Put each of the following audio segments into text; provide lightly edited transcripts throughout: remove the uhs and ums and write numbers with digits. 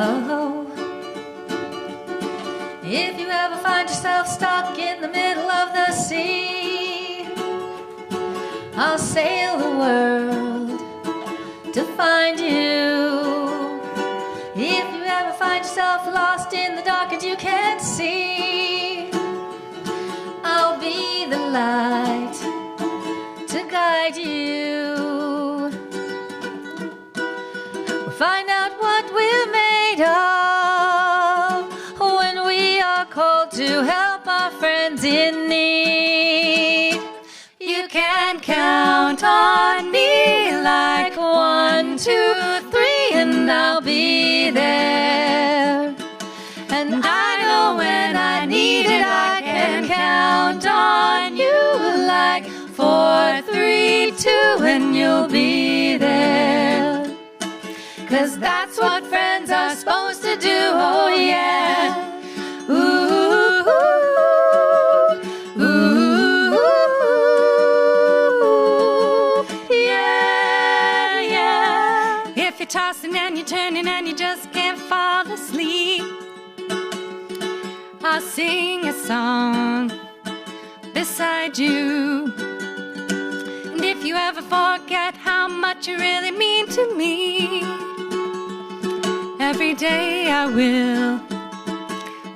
Oh, if you ever find yourself stuck in the middle of the sea, I'll sail the world to find you. If you ever find yourself lost in the dark and you can't see, I'll be the light to guide you. We'll find out what we're made of when we are called to help our friends in need. You can count on me like 1, 2, 3, and I'll be there. And I know when I need it, I can count on you like 4, 3, 2, and you'll be there. 'Cause that's what friends are supposed to do, oh yeah. Ooh, ooh, ooh, yeah, yeah. If you're tossing and you're turning and you just can't fall asleep, I'll sing a song beside you. And if you ever forget how much you really mean to me, every day I will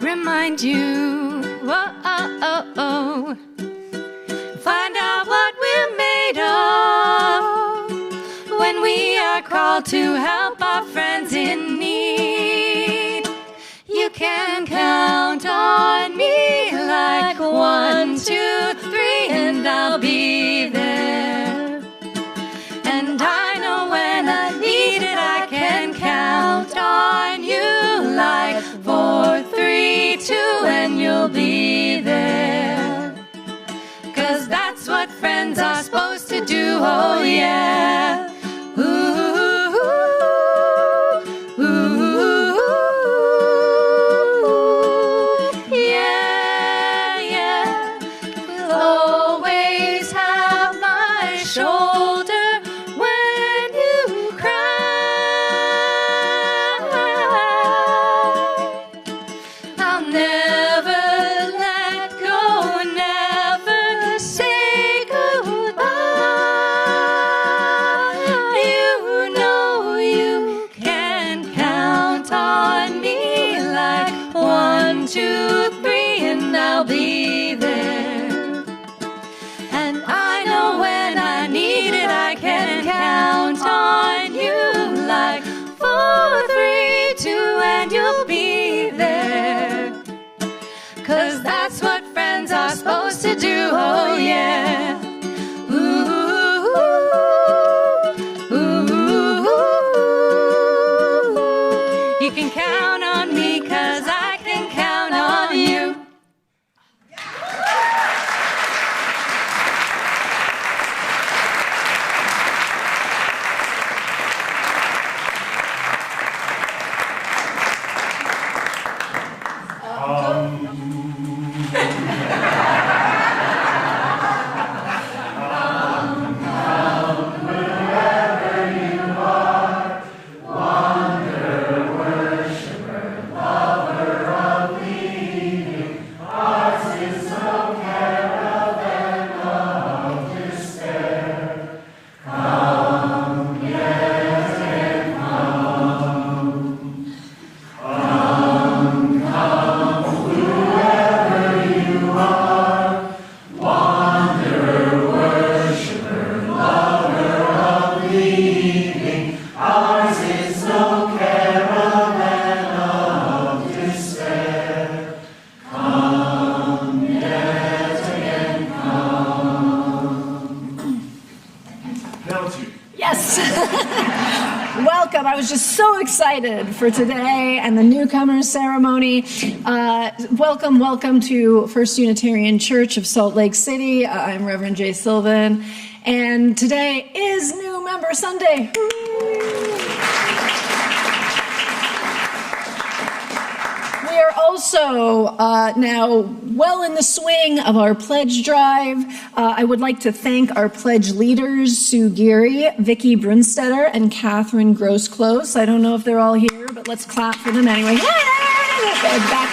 remind you. Oh, oh, oh, oh. Find out what we're made of when we are called to help our friends in need. You can count on me like 1, 2, 3, and I'll be there. And I know when I need it, I can count on you like 4, 3, 2, and you'll be there. 'Cause that's what friends are supposed to do, oh yeah. Ooh, ooh, ooh, yeah, yeah. We'll always have my shoulder when you cry. I'll never let go, never say goodbye. You know you can count on me like 1, 2, 3, and I'll be there. And I know when I need it, I can count on you like 4, 3, 2, and you'll be there. 'Cause that's what friends are supposed to do, oh yeah. Ooh, ooh, ooh. You can count on me 'cause I can count on you. Welcome. I was just so excited for today and the newcomers ceremony. Welcome to First Unitarian Church of Salt Lake City. I'm Reverend J Sylvan, and today is New Member Sunday. We are Also, now well in the swing of our pledge drive, I would like to thank our pledge leaders, Sue Geary, Vicki Brunstetter, and Kathryn Grossclose. I don't know if they're all here, but let's clap for them anyway. Yay! Back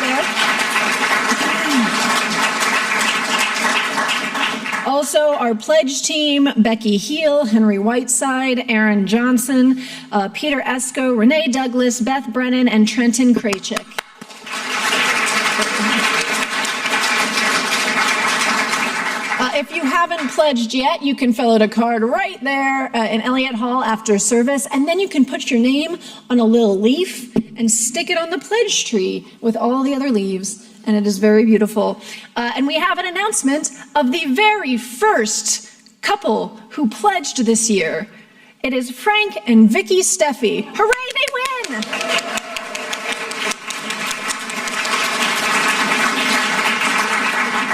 there. Also, our pledge team, Becky Heal, Henry Whiteside, Aaron Johnson, Peter Esco, Renee Douglas, Beth Brennan, and Trenton Kraychick. If you haven't pledged yet, you can fill out a card right there in Elliott Hall after service, and then you can put your name on a little leaf and stick it on the pledge tree with all the other leaves, and it is very beautiful. And we have an announcement of the very first couple who pledged this year. It is Frank and Vicky Steffi. Hooray, they win!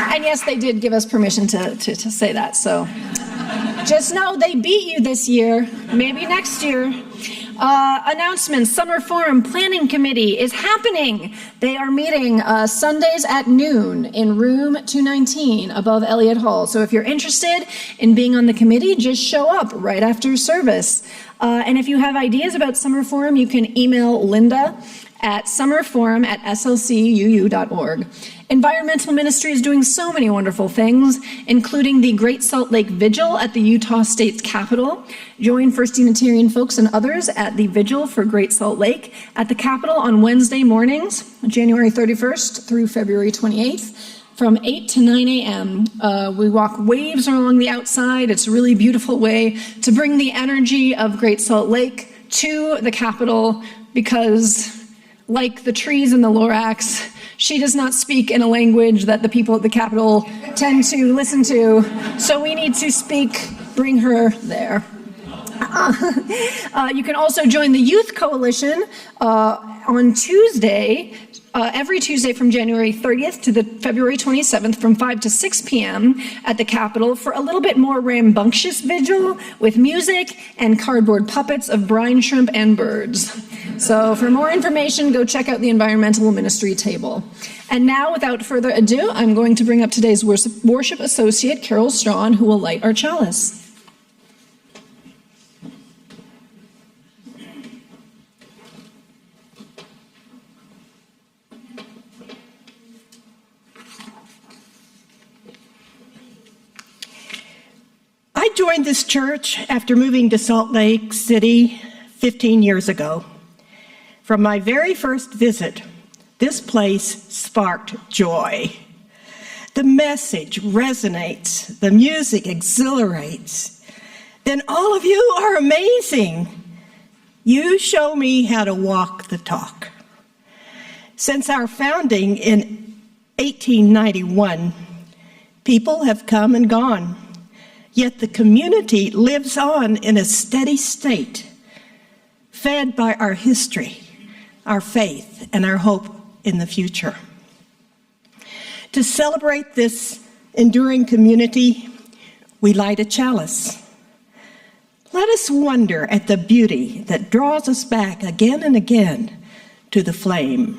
And yes, they did give us permission to say that, so just know they beat you this year, maybe next year. Announcements, Summer Forum Planning Committee is happening. They are meeting Sundays at noon in room 219 above Elliott Hall. So if you're interested in being on the committee, just show up right after service. And if you have ideas about Summer Forum, you can email Linda at summerforum@slcuu.org. Environmental Ministry is doing so many wonderful things, including the Great Salt Lake Vigil at the Utah State Capitol. Join First Unitarian folks and others at the Vigil for Great Salt Lake at the Capitol on Wednesday mornings, January 31st through February 28th. From 8 to 9 a.m. We walk waves along the outside. It's a really beautiful way to bring the energy of Great Salt Lake to the Capitol because, like the trees in the Lorax, she does not speak in a language that the people at the Capitol tend to listen to, so we need to bring her there. You can also join the Youth Coalition on Tuesday, every Tuesday from January 30th to the February 27th from 5 to 6 p.m. at the Capitol for a little bit more rambunctious vigil with music and cardboard puppets of brine shrimp and birds. So for more information, go check out the Environmental Ministry table. And now, without further ado, I'm going to bring up today's worship associate, Carole Straughn, who will light our chalice. I joined this church after moving to Salt Lake City 15 years ago. From my very first visit, this place sparked joy. The message resonates, the music exhilarates. Then all of you are amazing. You show me how to walk the talk. Since our founding in 1891, people have come and gone. Yet the community lives on in a steady state, fed by our history, our faith, and our hope in the future. To celebrate this enduring community, we light a chalice. Let us wonder at the beauty that draws us back again and again to the flame.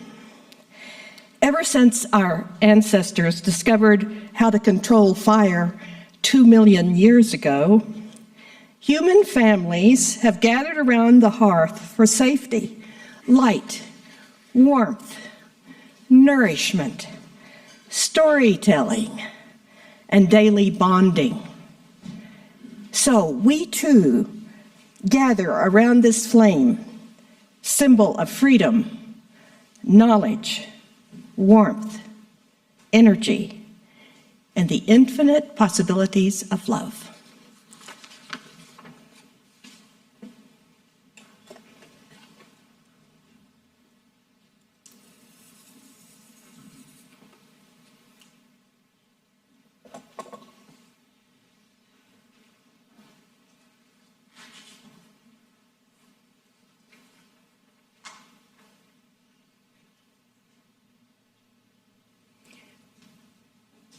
Ever since our ancestors discovered how to control fire 2 million years ago, human families have gathered around the hearth for safety, light, warmth, nourishment, storytelling, and daily bonding. So we too gather around this flame, symbol of freedom, knowledge, warmth, energy, and the infinite possibilities of love.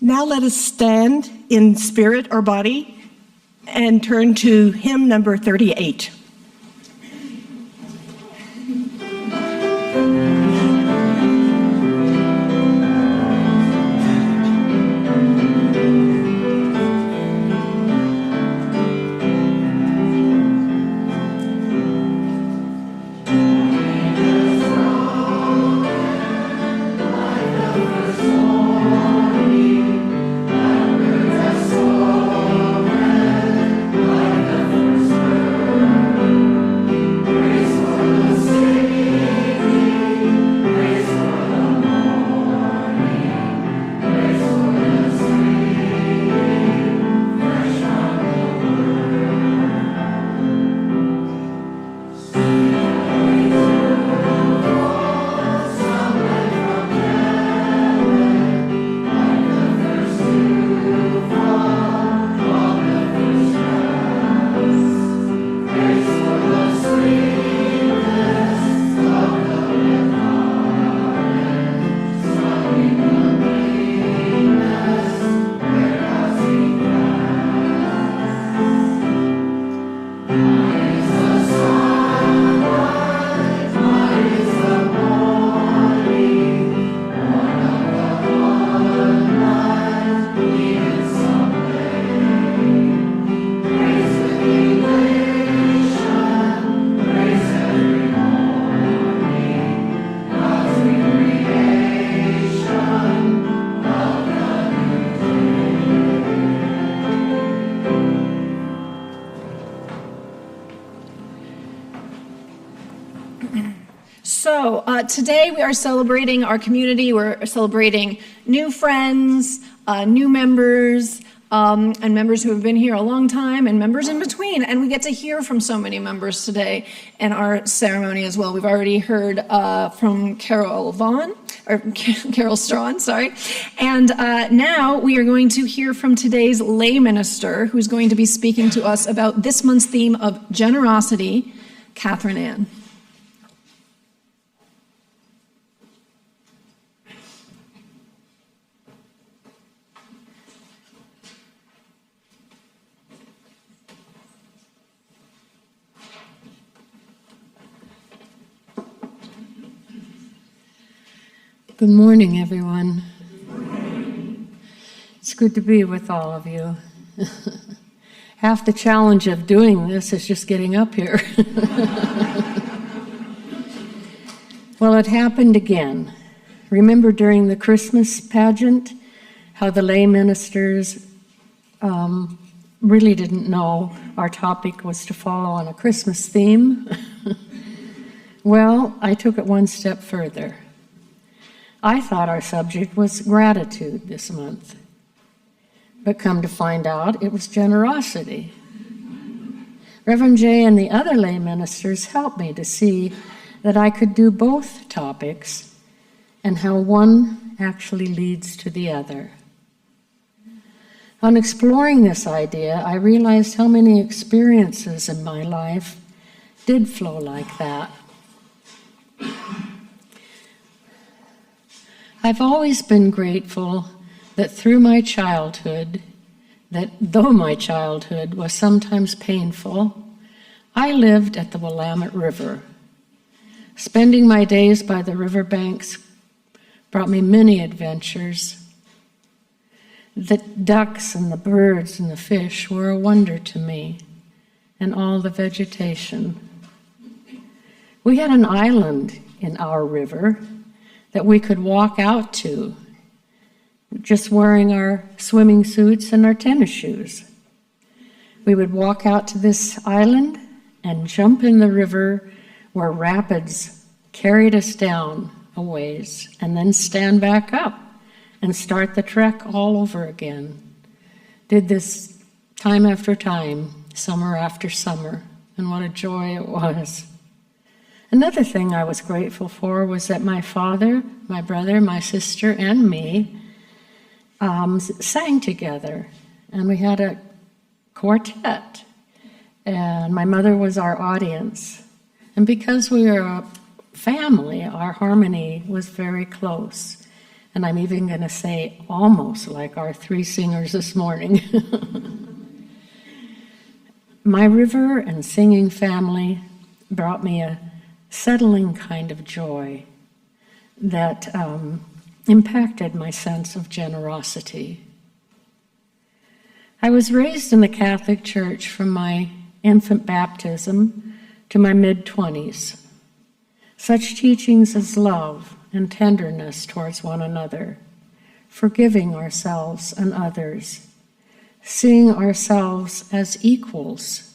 Now let us stand in spirit or body and turn to hymn number 38. So today we are celebrating our community. We're celebrating new friends, new members, and members who have been here a long time, and members in between. And we get to hear from so many members today in our ceremony as well. We've already heard from Carole Straughn, sorry. And now we are going to hear from today's lay minister, who's going to be speaking to us about this month's theme of generosity, Kathryn Ann. Good morning, everyone. It's good to be with all of you. Half the challenge of doing this is just getting up here. Well, it happened again. Remember during the Christmas pageant, how the lay ministers really didn't know our topic was to follow on a Christmas theme? Well, I took it one step further. I thought our subject was gratitude this month, but come to find out it was generosity. Reverend J and the other lay ministers helped me to see that I could do both topics and how one actually leads to the other. On exploring this idea, I realized how many experiences in my life did flow like that. I've always been grateful that through my childhood, that though my childhood was sometimes painful, I lived at the Willamette River. Spending my days by the riverbanks brought me many adventures. The ducks and the birds and the fish were a wonder to me, and all the vegetation. We had an island in our river that we could walk out to, just wearing our swimming suits and our tennis shoes. We would walk out to this island and jump in the river where rapids carried us down a ways, and then stand back up and start the trek all over again. Did this time after time, summer after summer, and what a joy it was. Another thing I was grateful for was that my father, my brother, my sister, and me sang together, and we had a quartet, and my mother was our audience. And because we were a family, our harmony was very close. And I'm even going to say almost like our three singers this morning. My river and singing family brought me a settling kind of joy that impacted my sense of generosity. I was raised in the Catholic Church from my infant baptism to my mid-20s. Such teachings as love and tenderness towards one another, forgiving ourselves and others, seeing ourselves as equals.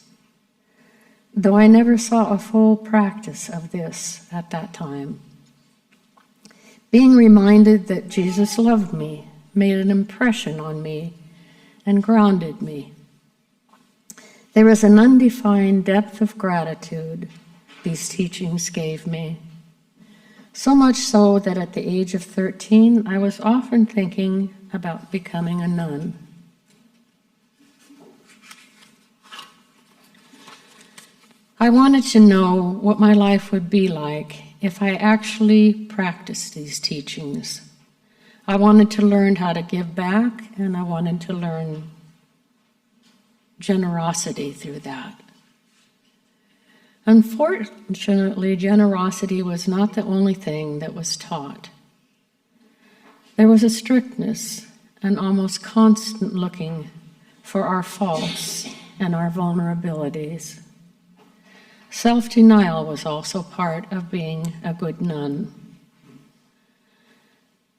Though I never saw a full practice of this at that time. Being reminded that Jesus loved me made an impression on me and grounded me. There is an undefined depth of gratitude these teachings gave me. So much so that at the age of 13, I was often thinking about becoming a nun. I wanted to know what my life would be like if I actually practiced these teachings. I wanted to learn how to give back, and I wanted to learn generosity through that. Unfortunately, generosity was not the only thing that was taught. There was a strictness, an almost constant looking for our faults and our vulnerabilities. Self-denial was also part of being a good nun.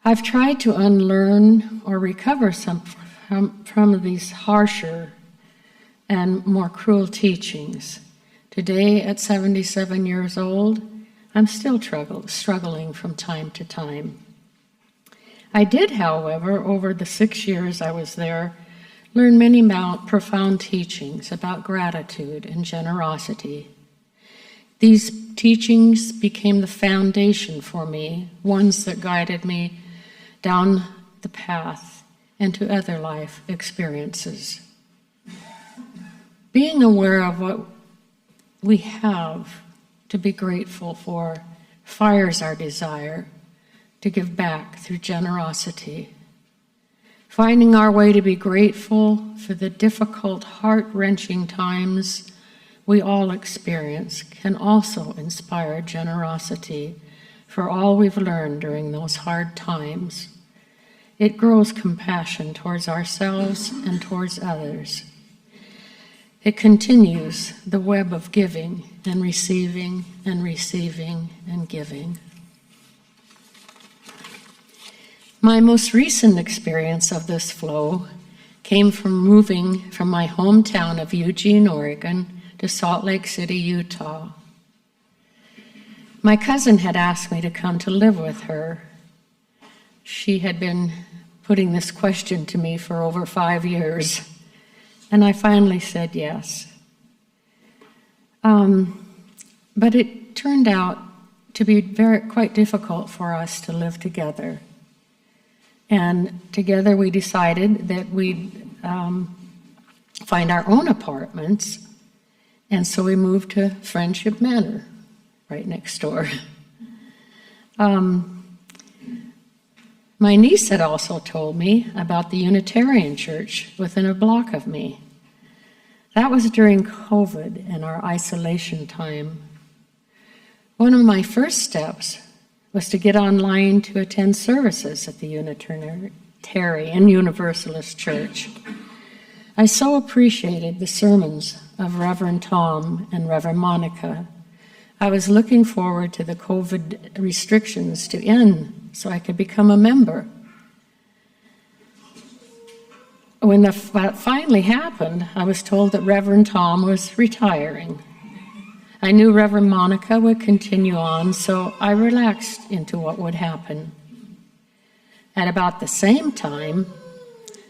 I've tried to unlearn or recover some from these harsher and more cruel teachings. Today, at 77 years old, I'm still struggling from time to time. I did, however, over the 6 years I was there, learn many profound teachings about gratitude and generosity. These teachings became the foundation for me, ones that guided me down the path into other life experiences. Being aware of what we have to be grateful for fires our desire to give back through generosity. Finding our way to be grateful for the difficult, heart-wrenching times we all experience can also inspire generosity for all we've learned during those hard times. It grows compassion towards ourselves and towards others. It continues the web of giving and receiving and receiving and giving. My most recent experience of this flow came from moving from my hometown of Eugene, Oregon, to Salt Lake City, Utah. My cousin had asked me to come to live with her. She had been putting this question to me for over 5 years, and I finally said yes. But it turned out to be quite difficult for us to live together. And together we decided that we'd find our own apartments. And so we moved to Friendship Manor, right next door. My niece had also told me about the Unitarian church within a block of me. That was during COVID and our isolation time. One of my first steps was to get online to attend services at the Unitarian Universalist Church. I so appreciated the sermons of Reverend Tom and Reverend Monica. I was looking forward to the COVID restrictions to end so I could become a member. When that finally happened, I was told that Reverend Tom was retiring. I knew Reverend Monica would continue on, so I relaxed into what would happen. At about the same time,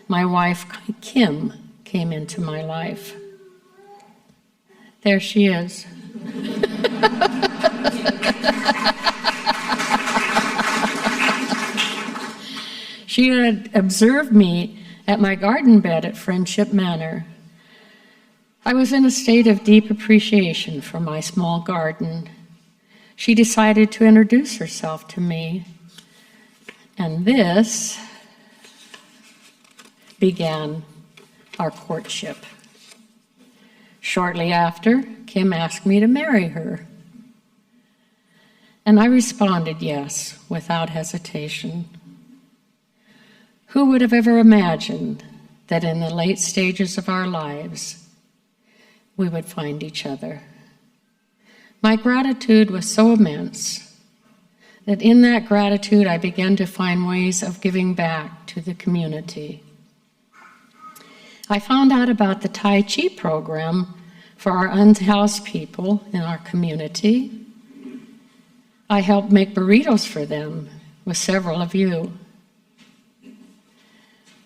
my wife, Kim, came into my life. There she is. She had observed me at my garden bed at Friendship Manor. I was in a state of deep appreciation for my small garden. She decided to introduce herself to me, and this began our courtship. Shortly after, Kim asked me to marry her, and I responded yes, without hesitation. Who would have ever imagined that in the late stages of our lives, we would find each other? My gratitude was so immense that in that gratitude I began to find ways of giving back to the community. I found out about the Tai Chi program for our unhoused people in our community. I helped make burritos for them with several of you.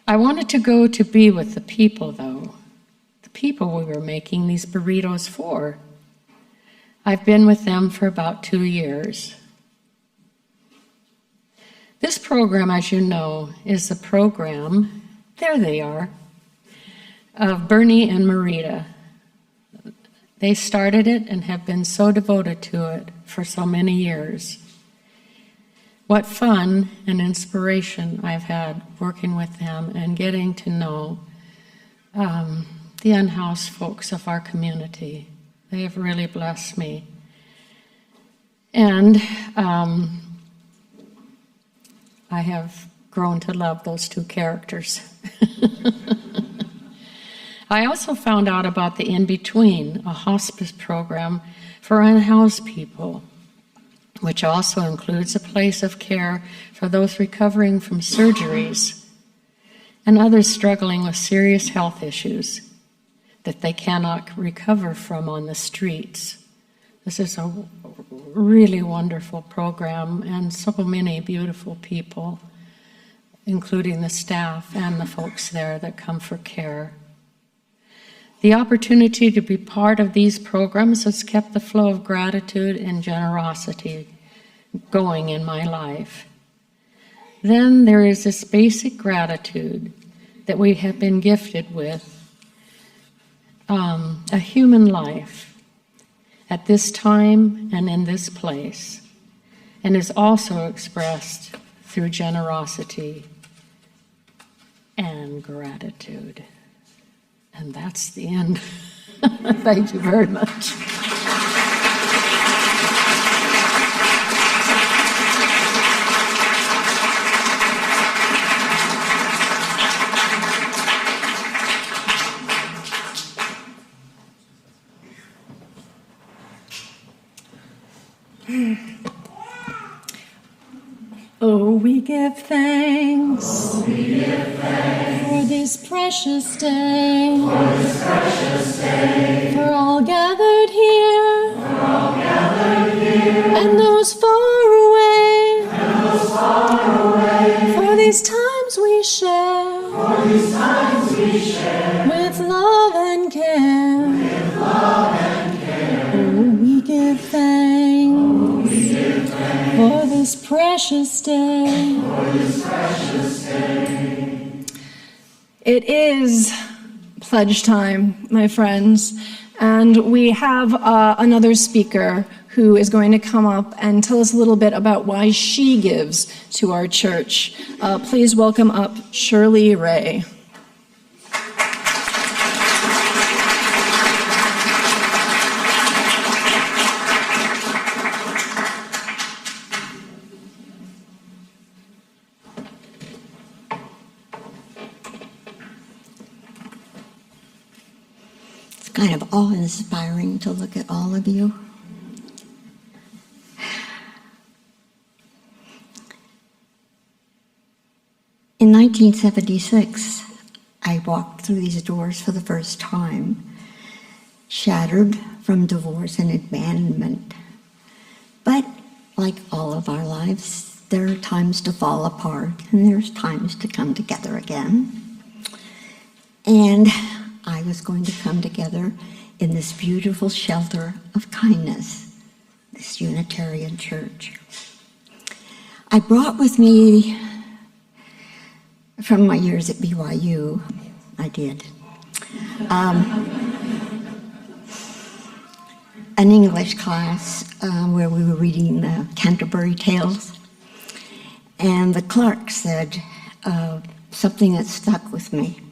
I wanted to go to be with the people, though, the people we were making these burritos for. I've been with them for about 2 years. This program, as you know, is the program, there they are, of Bernie and Marita. They started it and have been so devoted to it for so many years. What fun and inspiration I've had working with them and getting to know the unhoused folks of our community. They have really blessed me. And I have grown to love those two characters. I also found out about the In-Between, a hospice program for unhoused people, which also includes a place of care for those recovering from surgeries and others struggling with serious health issues that they cannot recover from on the streets, This is a really wonderful program, and so many beautiful people, including the staff and the folks there that come for care. The opportunity to be part of these programs has kept the flow of gratitude and generosity going in my life. Then there is this basic gratitude that we have been gifted with, a human life at this time and in this place, and is also expressed through generosity and gratitude. And that's the end. Thank you very much. Oh, we give thanks, for this precious day, for all gathered here, and those far away, for these times we share, with love and care. Oh, we give thanks, for this precious day. It is pledge time, my friends, and we have another speaker who is going to come up and tell us a little bit about why she gives to our church. Please welcome up Shirley Ray. Kind of awe-inspiring to look at all of you. In 1976, I walked through these doors for the first time, shattered from divorce and abandonment. But like all of our lives, there are times to fall apart and there's times to come together again. And I was going to come together in this beautiful shelter of kindness, this Unitarian church. I brought with me, from my years at BYU, I did, an English class where we were reading the Canterbury Tales. And the clerk said something that stuck with me.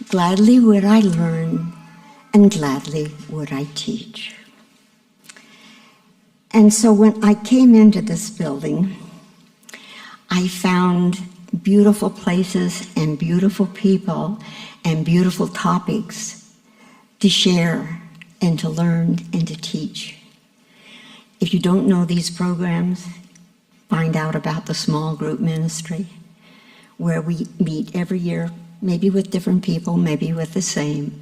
Gladly would I learn, and gladly would I teach. And so when I came into this building, I found beautiful places and beautiful people and beautiful topics to share and to learn and to teach. If you don't know these programs, find out about the small group ministry, where we meet every year, maybe with different people, maybe with the same,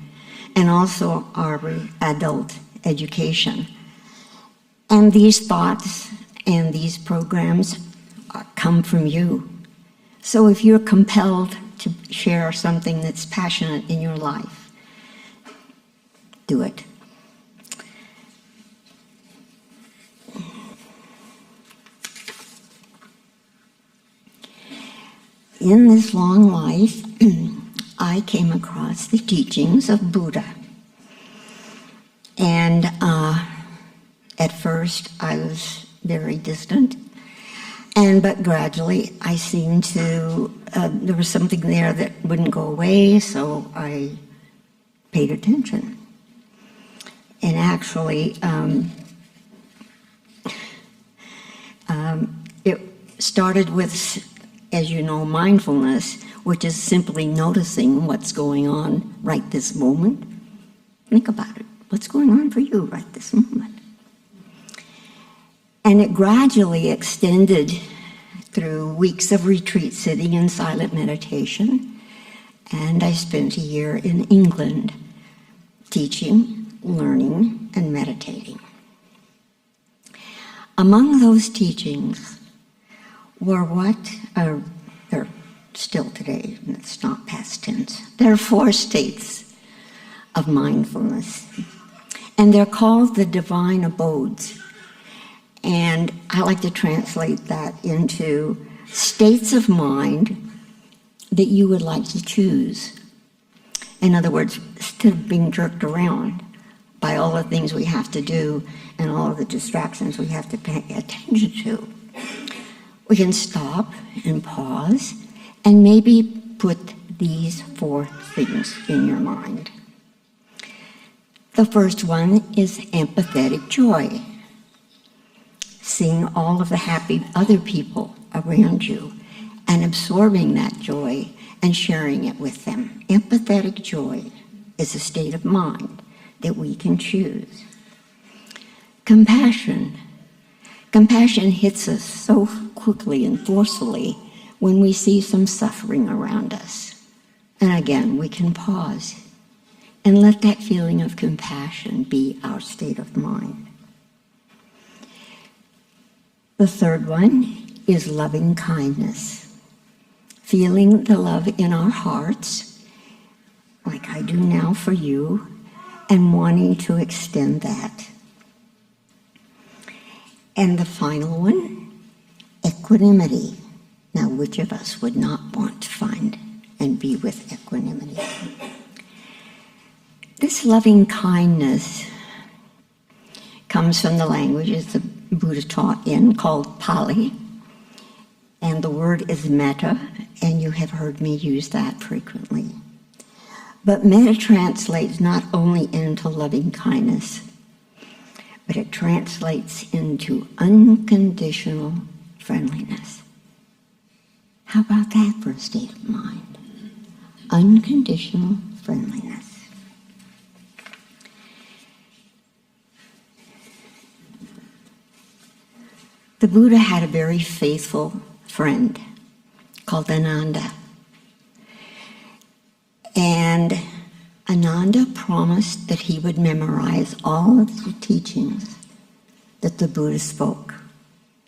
and also our adult education. And these thoughts and these programs come from you. So if you're compelled to share something that's passionate in your life, do it. In this long life, I came across the teachings of Buddha. And at first, I was very distant. But gradually, I seemed to, there was something there that wouldn't go away, so I paid attention. And actually, it started with, as you know, mindfulness, which is simply noticing what's going on right this moment. Think about it. What's going on for you right this moment? And it gradually extended through weeks of retreat sitting in silent meditation. And I spent a year in England teaching, learning, and meditating. Among those teachings were they're still today, and it's not past tense. There are 4 states of mindfulness, and they're called the divine abodes. And I like to translate that into states of mind that you would like to choose. In other words, instead of being jerked around by all the things we have to do and all of the distractions we have to pay attention to, we can stop and pause and maybe put these 4 things in your mind. The first one is empathetic joy. Seeing all of the happy other people around you and absorbing that joy and sharing it with them. Empathetic joy is a state of mind that we can choose. Compassion. Compassion hits us so quickly and forcefully when we see some suffering around us. And again, we can pause and let that feeling of compassion be our state of mind. The third one is loving kindness. Feeling the love in our hearts, like I do now for you, and wanting to extend that. And the final one, equanimity. Now, which of us would not want to find and be with equanimity? This loving kindness comes from the languages the Buddha taught in, called Pali. And the word is metta, and you have heard me use that frequently. But metta translates not only into loving kindness, but it translates into unconditional friendliness. How about that for a state of mind? Unconditional friendliness. The Buddha had a very faithful friend called Ananda. And Ananda promised that he would memorize all of the teachings that the Buddha spoke.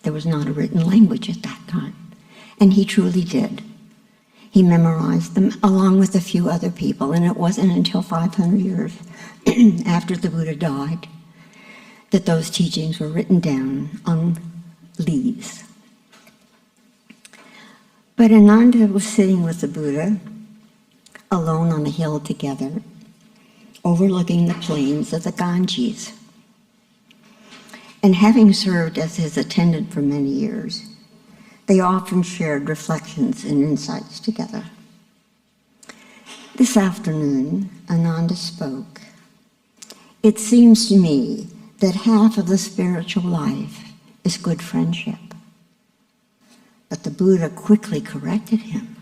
There was not a written language at that time. And he truly did. He memorized them along with a few other people. And it wasn't until 500 years after the Buddha died that those teachings were written down on leaves. But Ananda was sitting with the Buddha, alone on a hill together, overlooking the plains of the Ganges. And having served as his attendant for many years, they often shared reflections and insights together. This afternoon, Ananda spoke. It seems to me that half of the spiritual life is good friendship. But the Buddha quickly corrected him.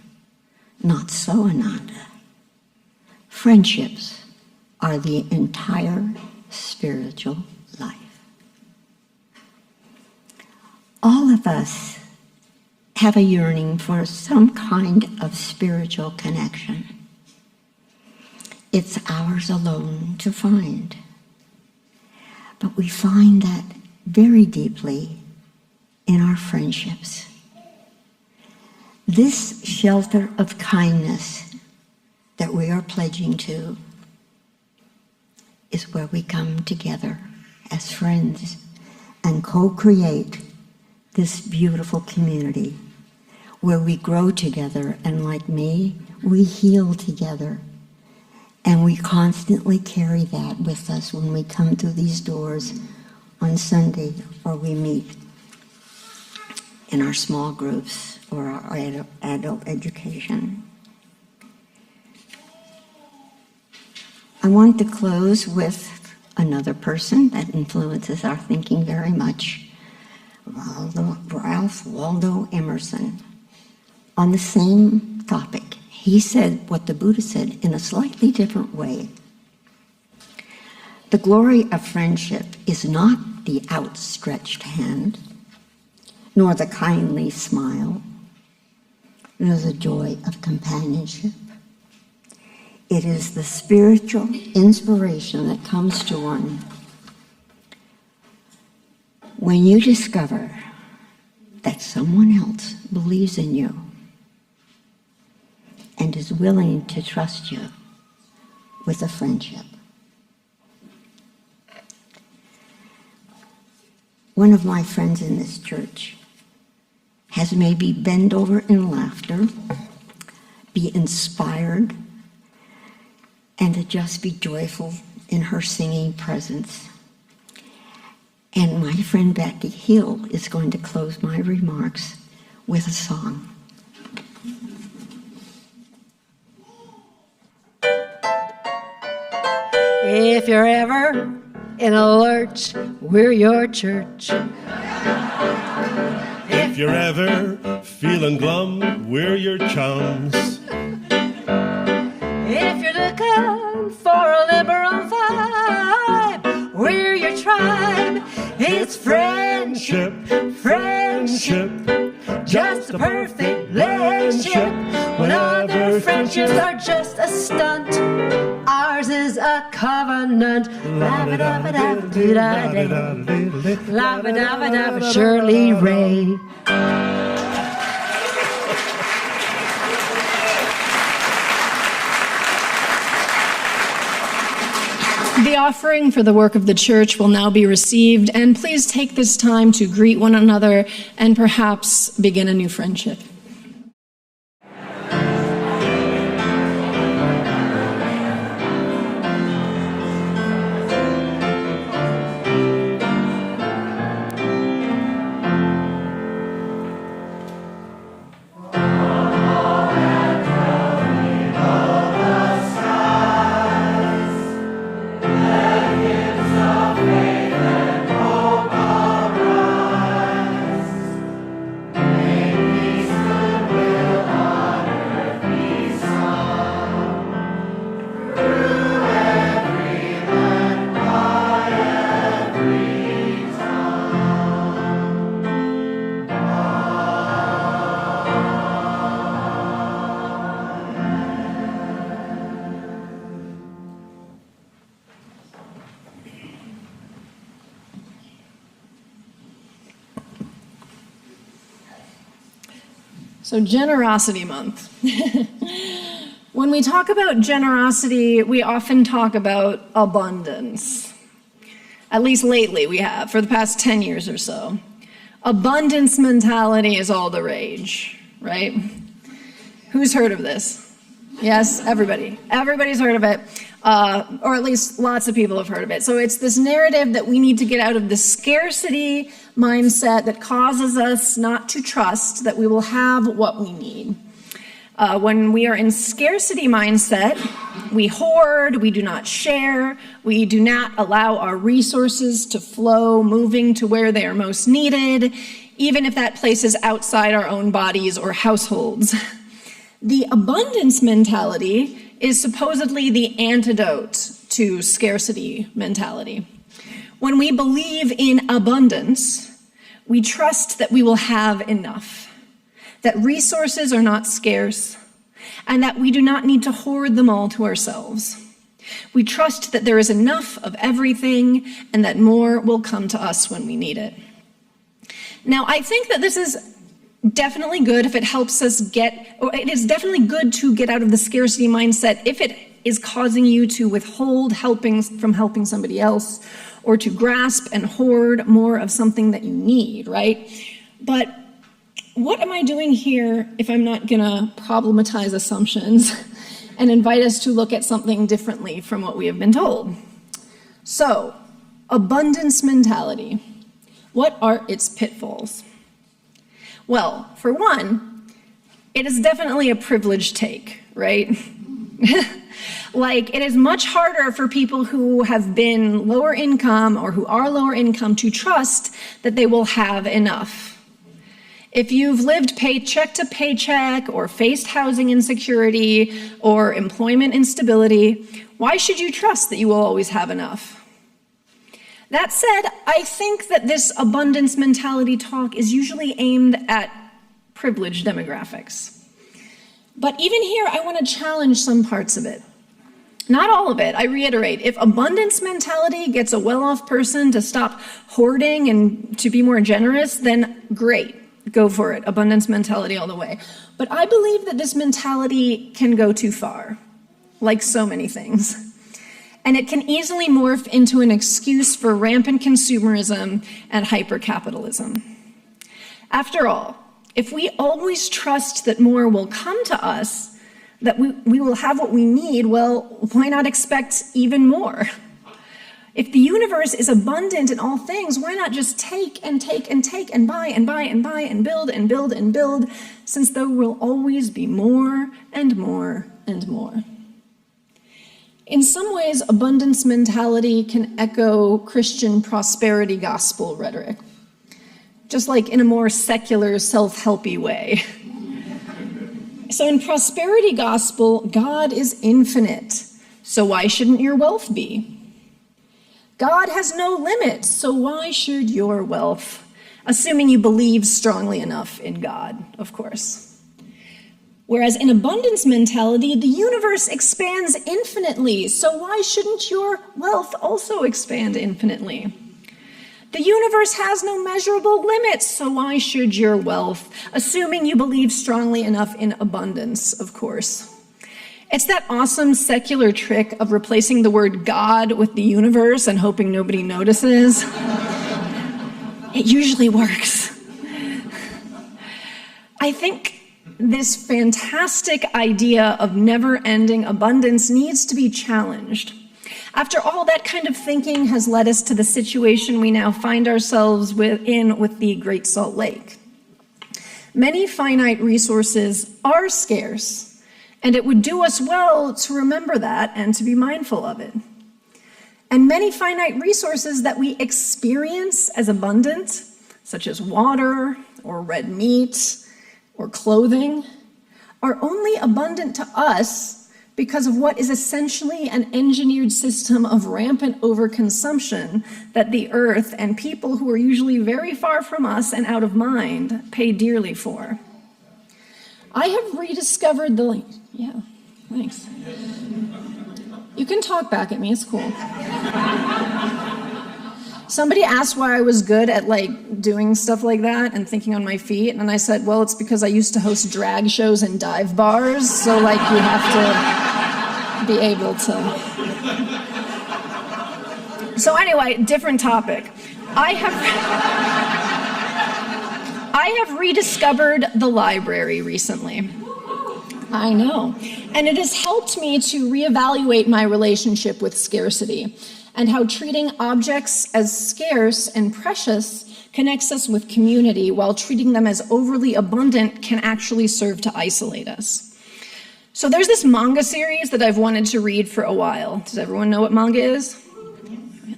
Not so, Ananda. Friendships are the entire spiritual life. All of us have a yearning for some kind of spiritual connection. It's ours alone to find. But we find that very deeply in our friendships. This shelter of kindness that we are pledging to is where we come together as friends and co-create this beautiful community where we grow together, and like me, we heal together. And we constantly carry that with us when we come through these doors on Sunday, or we meet in our small groups or our adult education. I want to close with another person that influences our thinking very much, Ralph Waldo Emerson. On the same topic, he said what the Buddha said in a slightly different way. The glory of friendship is not the outstretched hand, nor the kindly smile, nor the joy of companionship. It is the spiritual inspiration that comes to one When you discover that someone else believes in you and is willing to trust you with a friendship. One of my friends in this church has made me bend over in laughter, be inspired, and to just be joyful in her singing presence. And my friend Becky Heal is going to close my remarks with a song. If you're ever in a lurch, we're your church. If you're ever feeling glum, we're your chums. If you're looking for a liberal vibe, we're your tribe. It's friendship, friendship, just a perfect friendship. When other friendships are just a stunt, ours is a covenant. La-ba-da-ba-da-ba-da-da-da. Shirley Ray. The offering for the work of the church will now be received, and please take this time to greet one another and perhaps begin a new friendship. So Generosity Month. When we talk about generosity, we often talk about abundance. At least lately we have, for the past 10 years or so. Abundance mentality is all the rage, right? Who's heard of this? Yes, everybody. Everybody's heard of it, or at least lots of people have heard of it. So it's this narrative that we need to get out of the scarcity mindset that causes us not to trust that we will have what we need. When we are in scarcity mindset, we hoard, we do not share, we do not allow our resources to flow, moving to where they are most needed, even if that place is outside our own bodies or households. The abundance mentality is supposedly the antidote to scarcity mentality. When we believe in abundance, we trust that we will have enough, that resources are not scarce, and that we do not need to hoard them all to ourselves. We trust that there is enough of everything and that more will come to us when we need it. Now, I think that this is definitely good if it helps us it is definitely good to get out of the scarcity mindset if it is causing you to withhold from helping somebody else, or to grasp and hoard more of something that you need, right? But what am I doing here if I'm not gonna problematize assumptions and invite us to look at something differently from what we have been told? So, abundance mentality. What are its pitfalls? Well, for one, it is definitely a privileged take, right? Like, it is much harder for people who have been lower income or who are lower income to trust that they will have enough. If you've lived paycheck to paycheck or faced housing insecurity or employment instability, why should you trust that you will always have enough? That said, I think that this abundance mentality talk is usually aimed at privileged demographics. But even here, I want to challenge some parts of it. Not all of it, I reiterate. If abundance mentality gets a well-off person to stop hoarding and to be more generous, then great, go for it. Abundance mentality all the way. But I believe that this mentality can go too far, like so many things. And it can easily morph into an excuse for rampant consumerism and hypercapitalism. After all, if we always trust that more will come to us, that we will have what we need, well, why not expect even more? If the universe is abundant in all things, why not just take and take and take and buy and buy and buy and build and build and build, since there will always be more and more and more. In some ways, abundance mentality can echo Christian prosperity gospel rhetoric, just like in a more secular, self-helpy way. So in prosperity gospel, God is infinite, so why shouldn't your wealth be? God has no limits, so why should your wealth? Assuming you believe strongly enough in God, of course. Whereas in abundance mentality, the universe expands infinitely, so why shouldn't your wealth also expand infinitely? The universe has no measurable limits, so why should your wealth? Assuming you believe strongly enough in abundance, of course. It's that awesome secular trick of replacing the word God with the universe and hoping nobody notices. It usually works. I think this fantastic idea of never-ending abundance needs to be challenged. After all, that kind of thinking has led us to the situation we now find ourselves in with the Great Salt Lake. Many finite resources are scarce, and it would do us well to remember that and to be mindful of it. And many finite resources that we experience as abundant, such as water or red meat or clothing, are only abundant to us because of what is essentially an engineered system of rampant overconsumption that the earth and people who are usually very far from us and out of mind pay dearly for. I have rediscovered yeah, thanks. You can talk back at me, it's cool. Somebody asked why I was good at doing stuff like that and thinking on my feet, and I said, well, it's because I used to host drag shows and dive bars, so you have to be able to. So anyway, different topic. I have rediscovered the library recently. I know, and it has helped me to reevaluate my relationship with scarcity, and how treating objects as scarce and precious connects us with community, while treating them as overly abundant can actually serve to isolate us. So there's this manga series that I've wanted to read for a while. Does everyone know what manga is?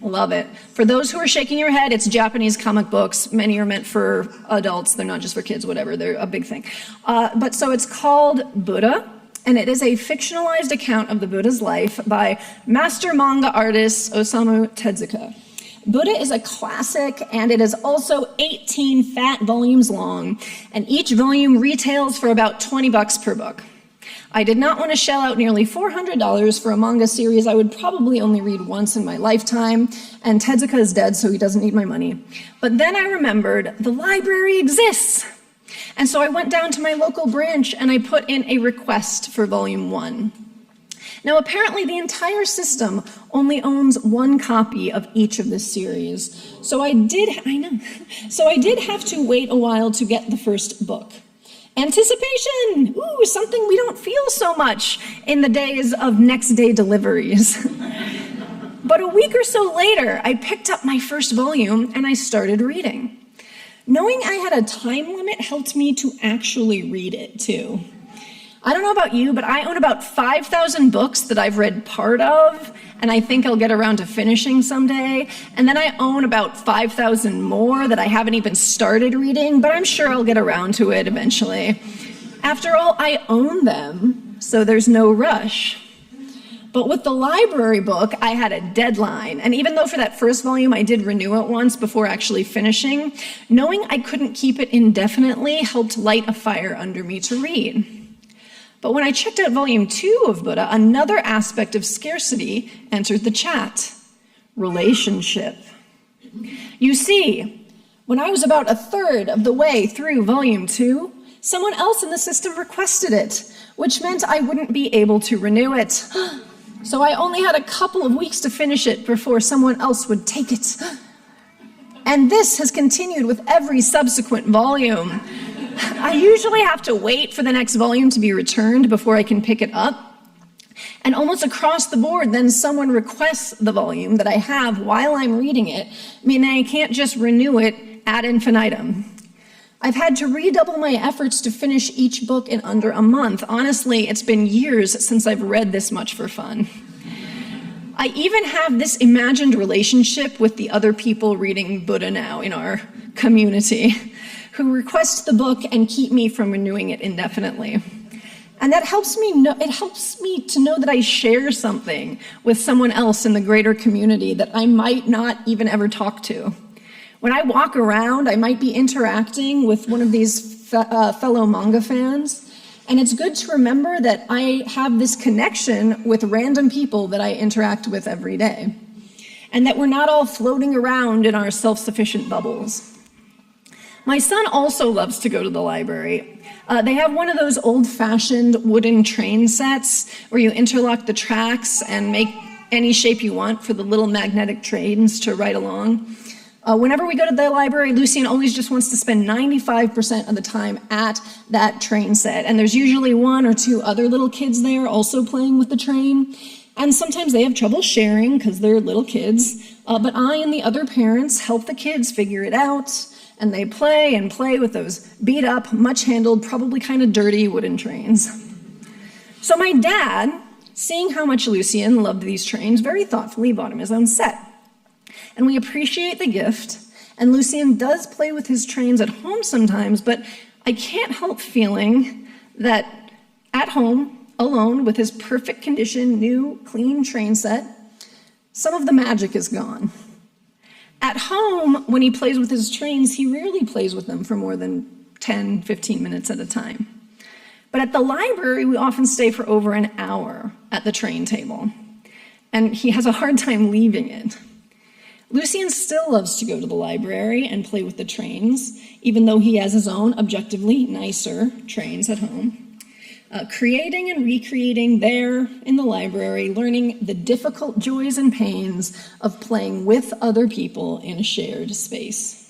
Love it. For those who are shaking your head, it's Japanese comic books. Many are meant for adults. They're not just for kids, whatever. They're a big thing. But so it's called Buddha. And it is a fictionalized account of the Buddha's life by master manga artist Osamu Tezuka. Buddha is a classic, and it is also 18 fat volumes long, and each volume retails for about $20 per book. I did not want to shell out nearly $400 for a manga series I would probably only read once in my lifetime, and Tezuka is dead, so he doesn't need my money. But then I remembered the library exists. And so I went down to my local branch and I put in a request for volume 1. Now apparently the entire system only owns one copy of each of this series. So I did have to wait a while to get the first book. Anticipation! Ooh, something we don't feel so much in the days of next day deliveries. But a week or so later, I picked up my first volume and I started reading. Knowing I had a time limit helped me to actually read it, too. I don't know about you, but I own about 5,000 books that I've read part of, and I think I'll get around to finishing someday. And then I own about 5,000 more that I haven't even started reading, but I'm sure I'll get around to it eventually. After all, I own them, so there's no rush. But with the library book, I had a deadline. And even though for that first volume I did renew it once before actually finishing, knowing I couldn't keep it indefinitely helped light a fire under me to read. But when I checked out volume 2 of Buddha, another aspect of scarcity entered the chat: relationship. You see, when I was about a third of the way through volume 2, someone else in the system requested it, which meant I wouldn't be able to renew it. So I only had a couple of weeks to finish it before someone else would take it. And this has continued with every subsequent volume. I usually have to wait for the next volume to be returned before I can pick it up. And almost across the board, then someone requests the volume that I have while I'm reading it, meaning I can't just renew it ad infinitum. I've had to redouble my efforts to finish each book in under a month. Honestly, it's been years since I've read this much for fun. I even have this imagined relationship with the other people reading Buddha now in our community, who request the book and keep me from renewing it indefinitely. And that helps me to know that I share something with someone else in the greater community that I might not even ever talk to. When I walk around, I might be interacting with one of these fellow manga fans, and it's good to remember that I have this connection with random people that I interact with every day, and that we're not all floating around in our self-sufficient bubbles. My son also loves to go to the library. They have one of those old-fashioned wooden train sets where you interlock the tracks and make any shape you want for the little magnetic trains to ride along. Whenever we go to the library, Lucien always just wants to spend 95% of the time at that train set. And there's usually 1 or 2 other little kids there also playing with the train. And sometimes they have trouble sharing because they're little kids. But I and the other parents help the kids figure it out. And they play and play with those beat up, much handled, probably kind of dirty wooden trains. So my dad, seeing how much Lucien loved these trains, very thoughtfully bought him his own set. And we appreciate the gift, and Lucien does play with his trains at home sometimes, but I can't help feeling that at home, alone, with his perfect condition, new, clean train set, some of the magic is gone. At home, when he plays with his trains, he rarely plays with them for more than 10, 15 minutes at a time. But at the library, we often stay for over an hour at the train table, and he has a hard time leaving it. Lucien still loves to go to the library and play with the trains, even though he has his own objectively nicer trains at home. Creating and recreating there in the library, learning the difficult joys and pains of playing with other people in a shared space.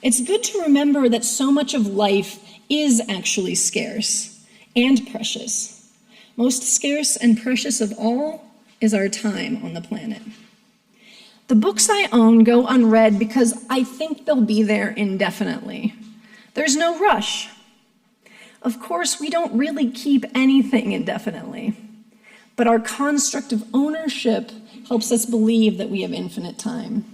It's good to remember that so much of life is actually scarce and precious. Most scarce and precious of all is our time on the planet. The books I own go unread because I think they'll be there indefinitely. There's no rush. Of course, we don't really keep anything indefinitely, but our construct of ownership helps us believe that we have infinite time.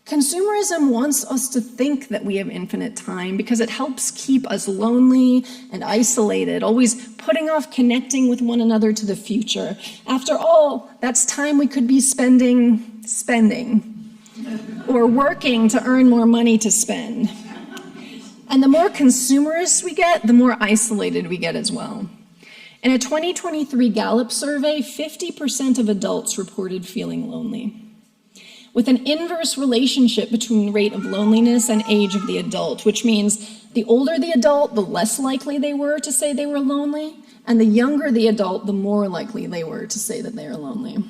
Consumerism wants us to think that we have infinite time because it helps keep us lonely and isolated, always putting off connecting with one another to the future. After all, that's time we could be spending, or working to earn more money to spend. And the more consumerist we get, the more isolated we get as well. In a 2023 Gallup survey, 50% of adults reported feeling lonely, with an inverse relationship between rate of loneliness and age of the adult, which means the older the adult, the less likely they were to say they were lonely, and the younger the adult, the more likely they were to say that they are lonely.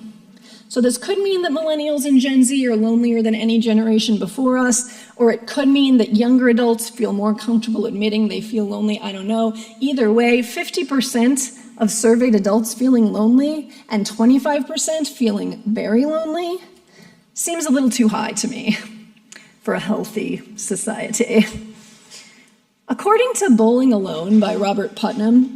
So this could mean that millennials and Gen Z are lonelier than any generation before us, or it could mean that younger adults feel more comfortable admitting they feel lonely. I don't know. Either way, 50% of surveyed adults feeling lonely and 25% feeling very lonely seems a little too high to me for a healthy society. According to Bowling Alone by Robert Putnam,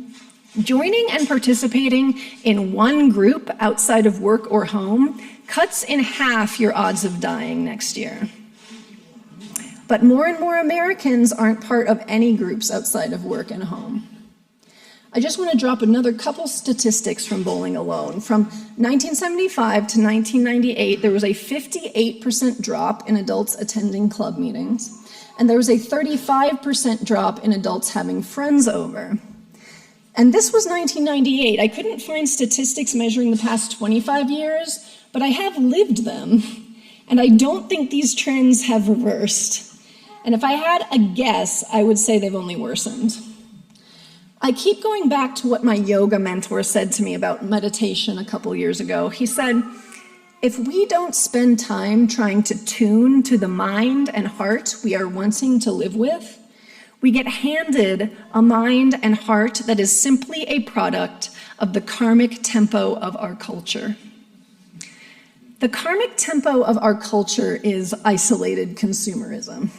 joining and participating in one group outside of work or home cuts in half your odds of dying next year. But more and more Americans aren't part of any groups outside of work and home. I just want to drop another couple statistics from Bowling Alone. From 1975 to 1998, there was a 58% drop in adults attending club meetings, and there was a 35% drop in adults having friends over. And this was 1998. I couldn't find statistics measuring the past 25 years, but I have lived them. And I don't think these trends have reversed. And if I had a guess, I would say they've only worsened. I keep going back to what my yoga mentor said to me about meditation a couple years ago. He said, if we don't spend time trying to tune to the mind and heart we are wanting to live with, we get handed a mind and heart that is simply a product of the karmic tempo of our culture. The karmic tempo of our culture is isolated consumerism.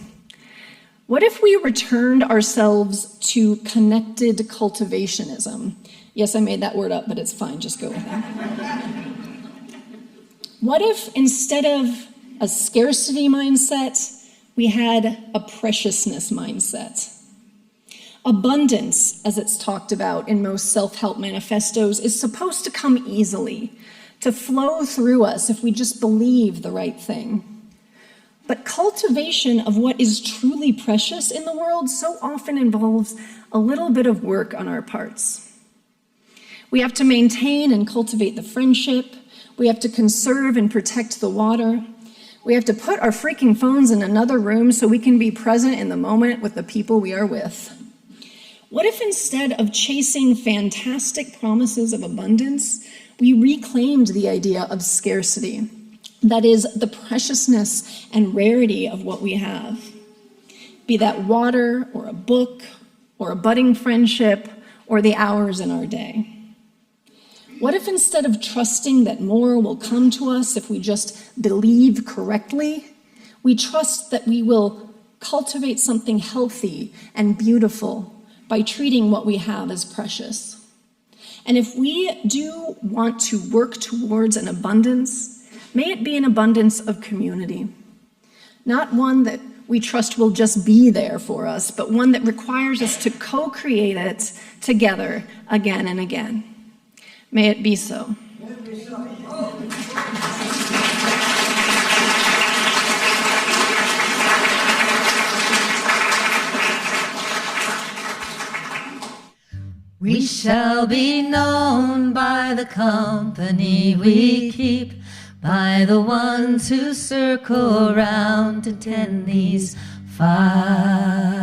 What if we returned ourselves to connected cultivationism? Yes, I made that word up, but it's fine, just go with it. What if instead of a scarcity mindset, we had a preciousness mindset? Abundance, as it's talked about in most self-help manifestos, is supposed to come easily, to flow through us if we just believe the right thing. But cultivation of what is truly precious in the world so often involves a little bit of work on our parts. We have to maintain and cultivate the friendship. We have to conserve and protect the water. We have to put our freaking phones in another room so we can be present in the moment with the people we are with. What if instead of chasing fantastic promises of abundance, we reclaimed the idea of scarcity? That is, the preciousness and rarity of what we have. Be that water, or a book, or a budding friendship, or the hours in our day. What if instead of trusting that more will come to us if we just believe correctly, we trust that we will cultivate something healthy and beautiful by treating what we have as precious? And if we do want to work towards an abundance, may it be an abundance of community. Not one that we trust will just be there for us, but one that requires us to co-create it together again and again. May it be so. We shall be known by the company we keep, by the ones who circle round to tend these fires.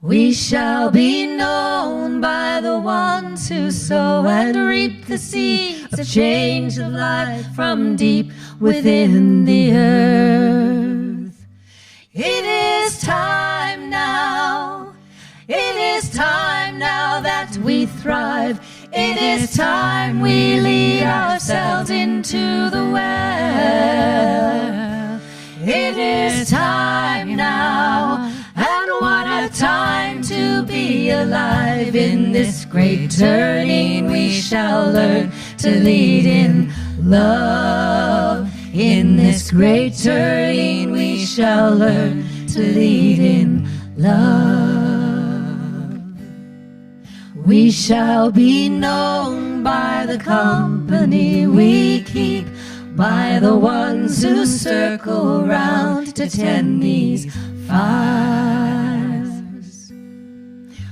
We shall be known by the ones who sow and reap the seeds of change of life from deep within the earth. It is time now. It is time now that we thrive. It is time we lead ourselves into the well. It is time now, and what a time to be alive. In this great turning we shall learn to lead in love. In this great turning we shall learn to lead in love. We shall be known by the company we keep, by the ones who circle round to tend these fires.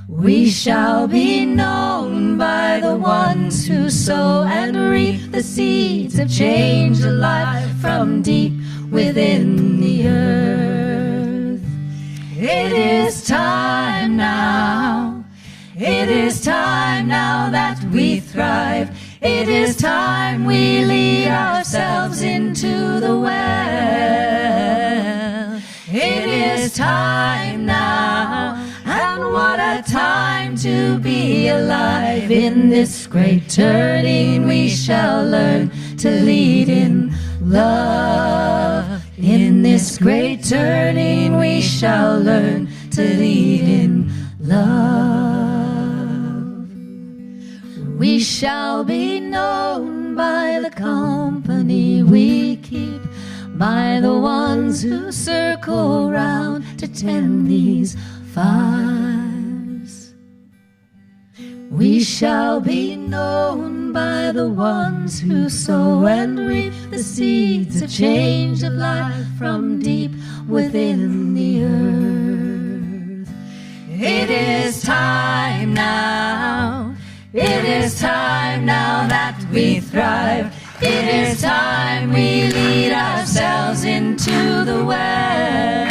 We shall be known by the ones who sow and reap the seeds of change of life from deep within the earth. It is time now. It is time now that we thrive. It is time we lead ourselves into the well. It is time now, and what a time to be alive. In this great turning we shall learn to lead in love. In this great turning we shall learn to lead in love. We shall be known by the company we keep, by the ones who circle round to tend these fires. We shall be known by the ones who sow and reap the seeds of change of life from deep within the earth. It is time now. time now that we thrive. It is time we lead ourselves into the well.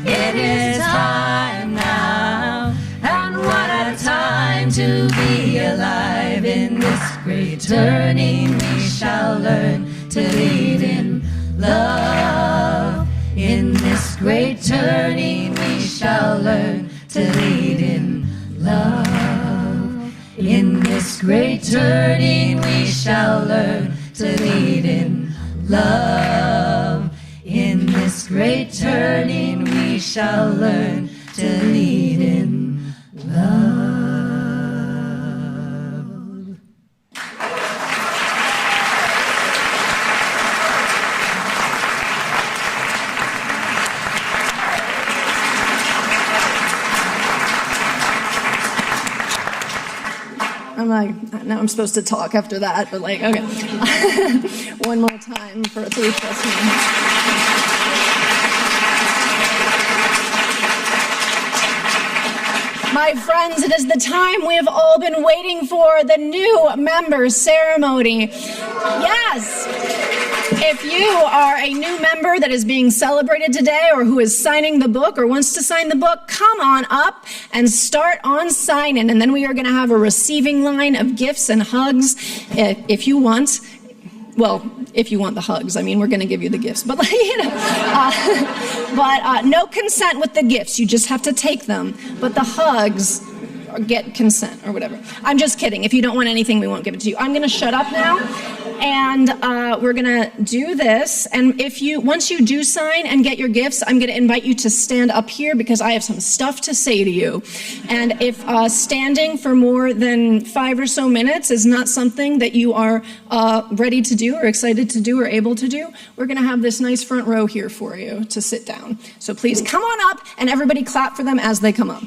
It is time now, and what a time to be alive. In this great turning we shall learn to lead in love. In this great turning we shall learn to lead in love. In this great turning we shall learn to lead in love. In this great turning we shall learn to lead in love. I'm like, now I'm supposed to talk after that, but like, okay. One more time for 3 plus 1. My friends, it is the time we have all been waiting for, the new member ceremony. Yes! If you are a new member that is being celebrated today, or who is signing the book or wants to sign the book, come on up and start on signing. And then we are going to have a receiving line of gifts and hugs if you want. Well, if you want the hugs, I mean, we're going to give you the gifts, but no consent with the gifts. You just have to take them. But the hugs, or get consent or whatever. I'm just kidding. If you don't want anything, we won't give it to you. I'm going to shut up now. And we're gonna do this. And once you do sign and get your gifts, I'm gonna invite you to stand up here because I have some stuff to say to you. And if standing for more than 5 or so minutes is not something that you are ready to do or excited to do or able to do, we're gonna have this nice front row here for you to sit down. So please come on up, and everybody clap for them as they come up.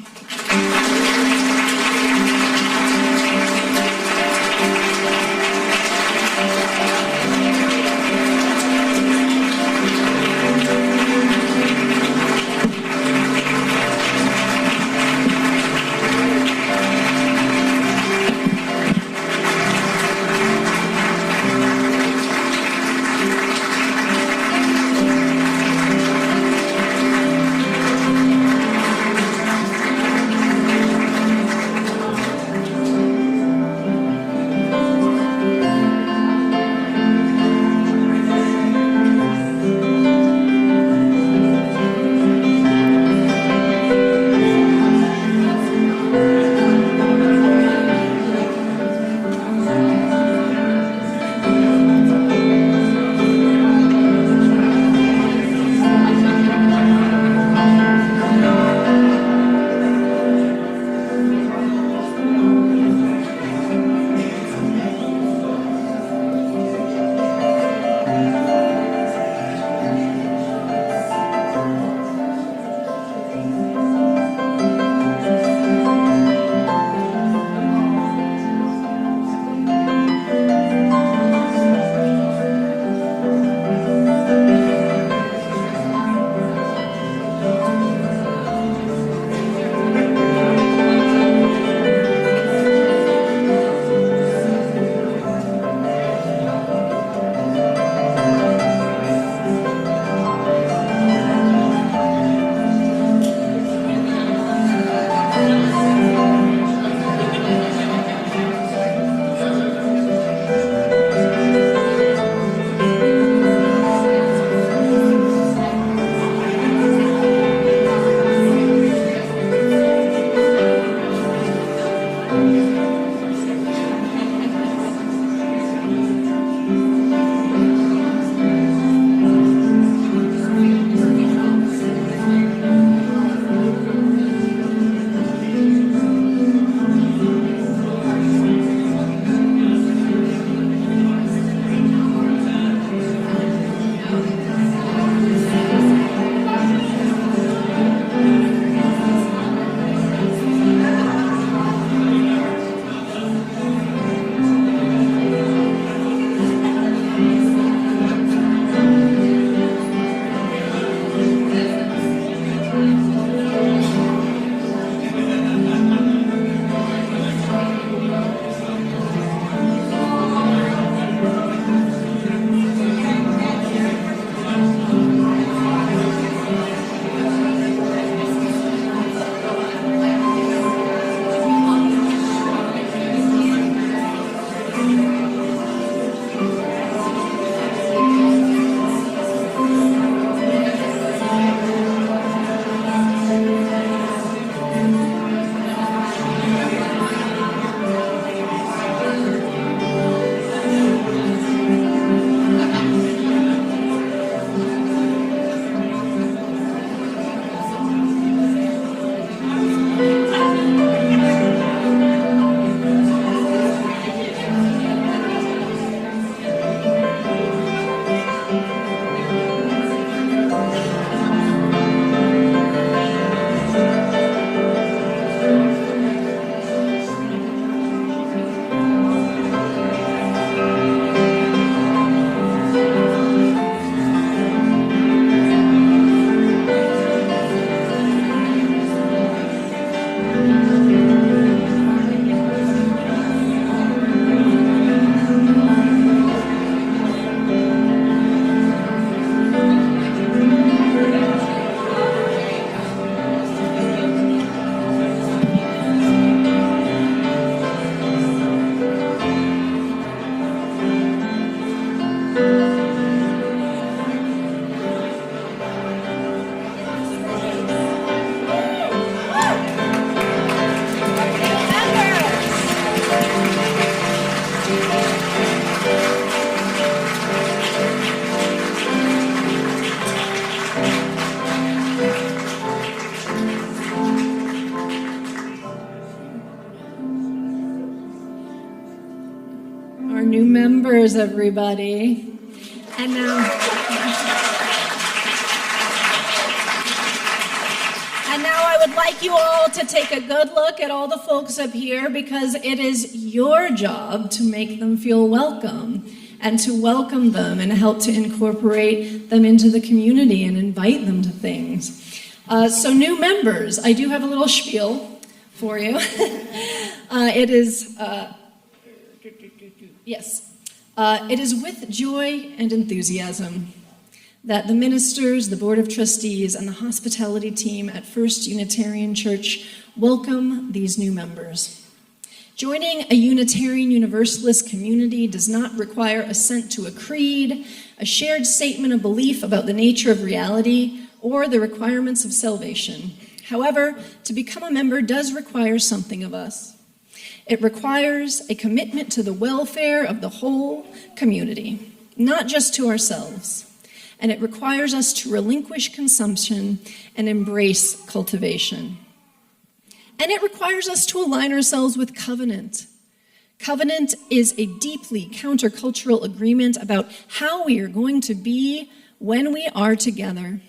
members, everybody. And now I would like you all to take a good look at all the folks up here, because it is your job to make them feel welcome and to welcome them and help to incorporate them into the community and invite them to things. So new members, I do have a little spiel for you. It is with joy and enthusiasm that the ministers, the Board of Trustees, and the hospitality team at First Unitarian Church welcome these new members. Joining a Unitarian Universalist community does not require assent to a creed, a shared statement of belief about the nature of reality, or the requirements of salvation. However, to become a member does require something of us. It requires a commitment to the welfare of the whole community, not just to ourselves. And it requires us to relinquish consumption and embrace cultivation. And it requires us to align ourselves with covenant. Covenant is a deeply countercultural agreement about how we are going to be when we are together.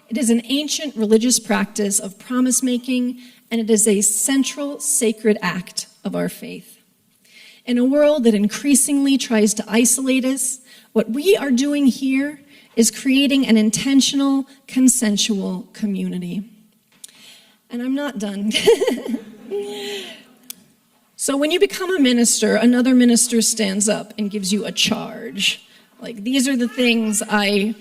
It is an ancient religious practice of promise-making, and it is a central sacred act of our faith. In a world that increasingly tries to isolate us, what we are doing here is creating an intentional, consensual community. And I'm not done. So when you become a minister, another minister stands up and gives you a charge. Like, these are the things I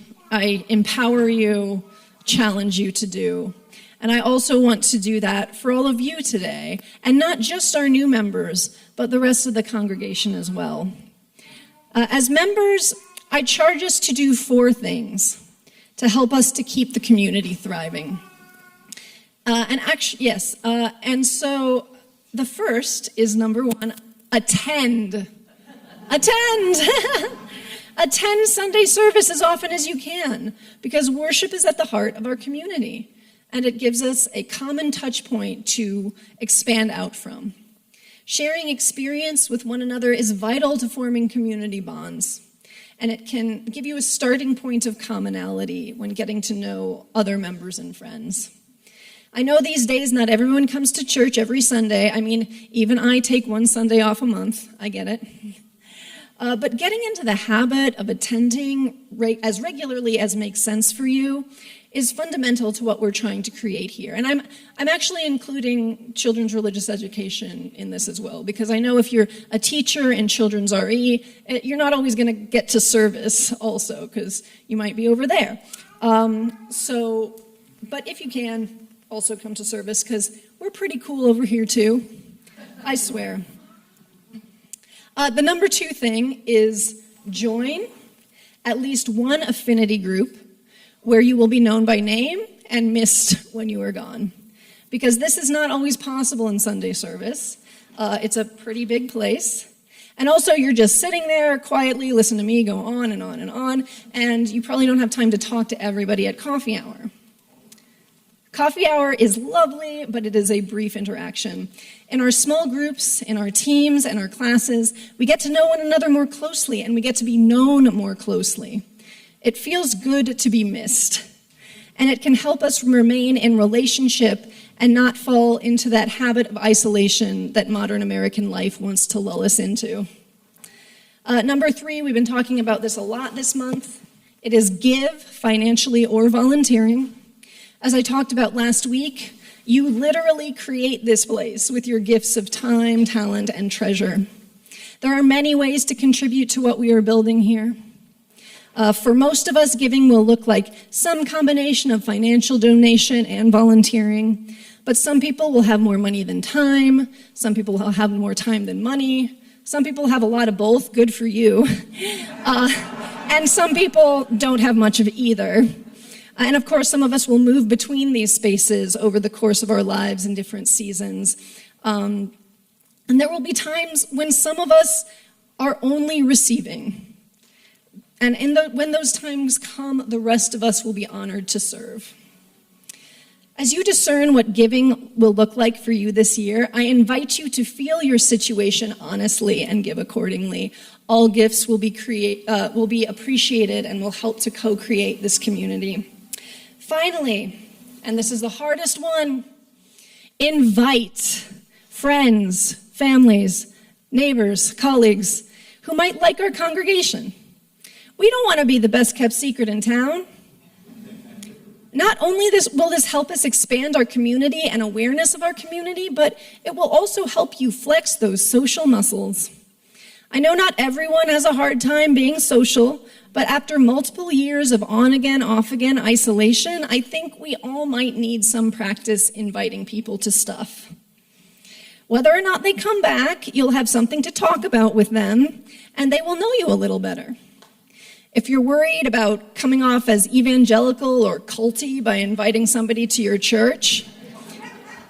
empower you, challenge you to do. And I also want to do that for all of you today, and not just our new members, but the rest of the congregation as well. As members, I charge us to do 4 things to help us to keep the community thriving. And so the first is number 1, attend. Attend! Attend Sunday service as often as you can, because worship is at the heart of our community, and it gives us a common touch point to expand out from. Sharing experience with one another is vital to forming community bonds, and it can give you a starting point of commonality when getting to know other members and friends. I know these days not everyone comes to church every Sunday. I mean, even I take one Sunday off a month. I get it. But getting into the habit of attending as regularly as makes sense for you is fundamental to what we're trying to create here. And I'm actually including children's religious education in this as well, because I know if you're a teacher in children's RE, you're not always going to get to service also, because you might be over there. But if you can, also come to service, because we're pretty cool over here too. I swear. The number 2 thing is join at least one affinity group where you will be known by name and missed when you are gone. Because this is not always possible in Sunday service. It's a pretty big place. And also, you're just sitting there quietly, listen to me go on and on and on, and you probably don't have time to talk to everybody at coffee hour. Coffee hour is lovely, but it is a brief interaction. In our small groups, in our teams, and our classes, we get to know one another more closely, and we get to be known more closely. It feels good to be missed, and it can help us remain in relationship and not fall into that habit of isolation that modern American life wants to lull us into. Number 3, we've been talking about this a lot this month. It is give, financially or volunteering. As I talked about last week, you literally create this place with your gifts of time, talent, and treasure. There are many ways to contribute to what we are building here. For most of us, giving will look like some combination of financial donation and volunteering, but some people will have more money than time, some people will have more time than money, some people have a lot of both, good for you, and some people don't have much of either. And of course, some of us will move between these spaces over the course of our lives in different seasons. And there will be times when some of us are only receiving. And when those times come, the rest of us will be honored to serve. As you discern what giving will look like for you this year, I invite you to feel your situation honestly and give accordingly. All gifts will be appreciated and will help to co-create this community. Finally, and this is the hardest one, invite friends, families, neighbors, colleagues who might like our congregation. We don't want to be the best kept secret in town. Not only will this help us expand our community and awareness of our community, but it will also help you flex those social muscles. I know not everyone has a hard time being social, but after multiple years of on-again, off-again isolation, I think we all might need some practice inviting people to stuff. Whether or not they come back, you'll have something to talk about with them, and they will know you a little better. If you're worried about coming off as evangelical or culty by inviting somebody to your church,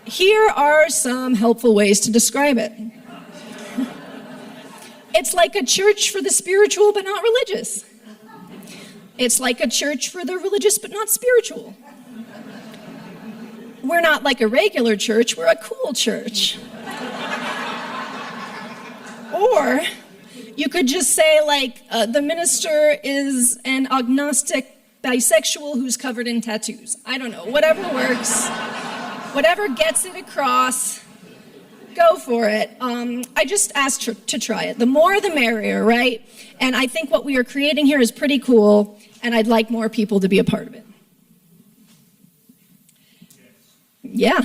here are some helpful ways to describe it. It's like a church for the spiritual but not religious. It's like a church for the religious but not spiritual. We're not like a regular church, we're a cool church. Or you could just say, like, the minister is an agnostic bisexual who's covered in tattoos. I don't know, whatever works, whatever gets it across, go for it. I just asked to try it. The more the merrier, right? And I think what we are creating here is pretty cool, and I'd like more people to be a part of it. Yeah.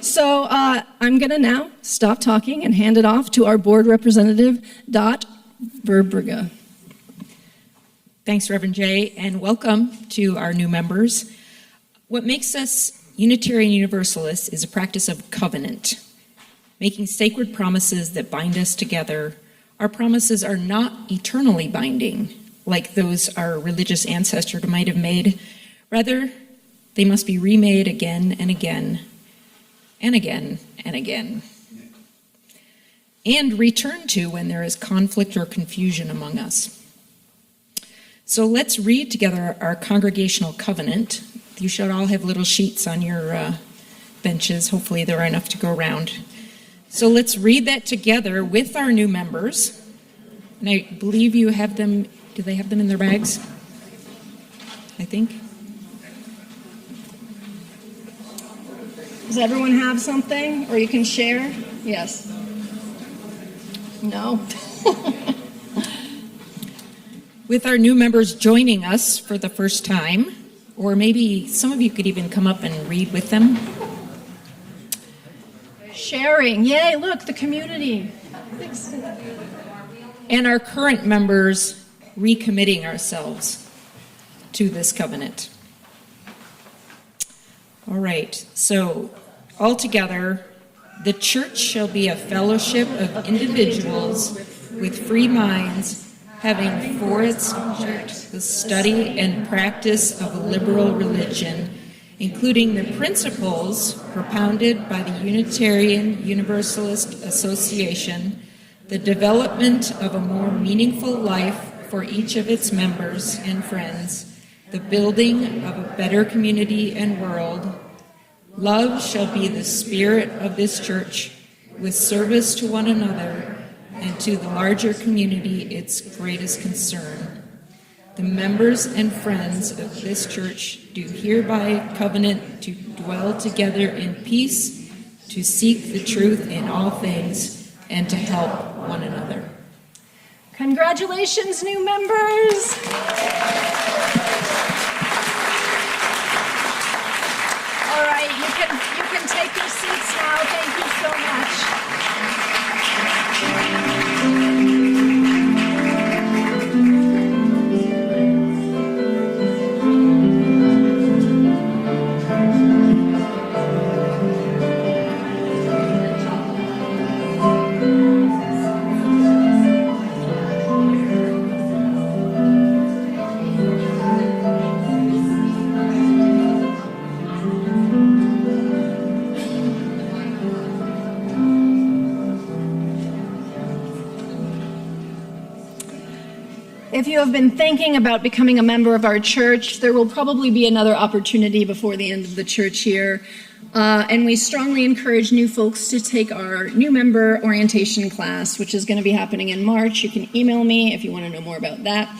So I'm going to now stop talking and hand it off to our board representative, Dot Verbrugge. Thanks, Reverend J, and welcome to our new members. What makes us Unitarian Universalists is a practice of covenant, making sacred promises that bind us together. Our promises are not eternally binding, like those our religious ancestors might have made. Rather, they must be remade again and again, and again and again, and returned to when there is conflict or confusion among us. So let's read together our congregational covenant. You should all have little sheets on your benches. Hopefully there are enough to go around. So let's read that together with our new members. And I believe you have them. Do they have them in their bags? I think. Does everyone have something, or you can share? Yes. No. With our new members joining us for the first time, or maybe some of you could even come up and read with them. Sharing. Yay, look, the community. And our current members recommitting ourselves to this covenant. All right, so all together, the church shall be a fellowship of individuals with free minds, having for its object the study and practice of a liberal religion, including the principles propounded by the Unitarian Universalist Association, the development of a more meaningful life for each of its members and friends, the building of a better community and world. Love shall be the spirit of this church, with service to one another and to the larger community its greatest concern. The members and friends of this church do hereby covenant to dwell together in peace, to seek the truth in all things, and to help one another. Congratulations, new members. All right, you can take your seats now. Thank you so much. If you have been thinking about becoming a member of our church, there will probably be another opportunity before the end of the church year. And we strongly encourage new folks to take our new member orientation class, which is going to be happening in March. You can email me if you want to know more about that.